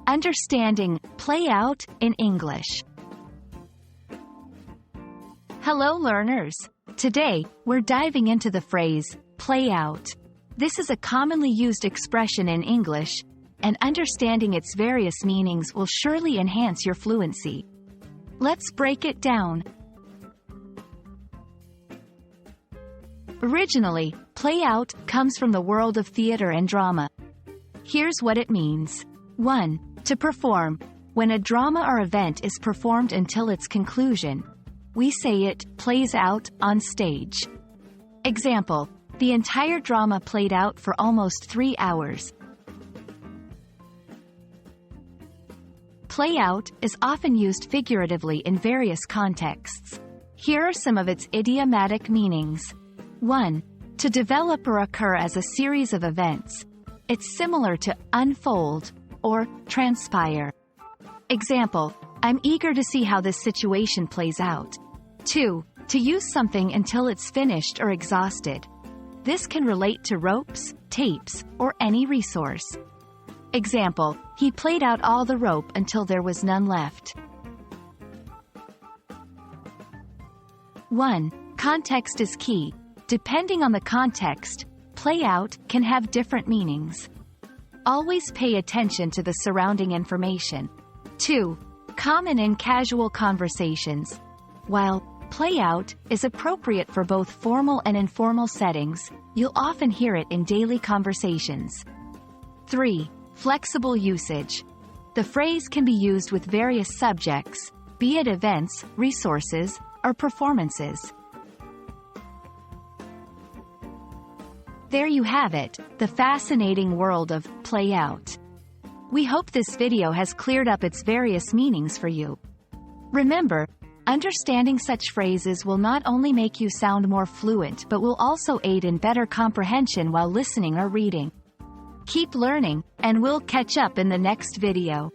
Understanding play out in English. Hello learners! Today, we're diving into the phrase, play out. This is a commonly used expression in English, and understanding its various meanings will surely enhance your fluency. Let's break it down. Originally, play out comes from the world of theater and drama. Here's what it means. 1. To perform. When a drama or event is performed until its conclusion, we say it plays out on stage. Example, the entire drama played out for almost 3 hours. Play out is often used figuratively in various contexts. Here are some of its idiomatic meanings. 1. To develop or occur as a series of events. It's similar to unfold or transpire. Example, I'm eager to see how this situation plays out. 2. To use something until it's finished or exhausted. This can relate to ropes, tapes, or any resource. Example, he played out all the rope until there was none left. 1. Context is key. Depending on the context, play out can have different meanings. Always pay attention to the surrounding information. 2. Common in casual conversations. While play out is appropriate for both formal and informal settings, you'll often hear it in daily conversations. 3. Flexible usage. The phrase can be used with various subjects, be it events, resources, or performances. There you have it, the fascinating world of play out. We hope this video has cleared up its various meanings for you. Remember, understanding such phrases will not only make you sound more fluent but will also aid in better comprehension while listening or reading. Keep learning, and we'll catch up in the next video.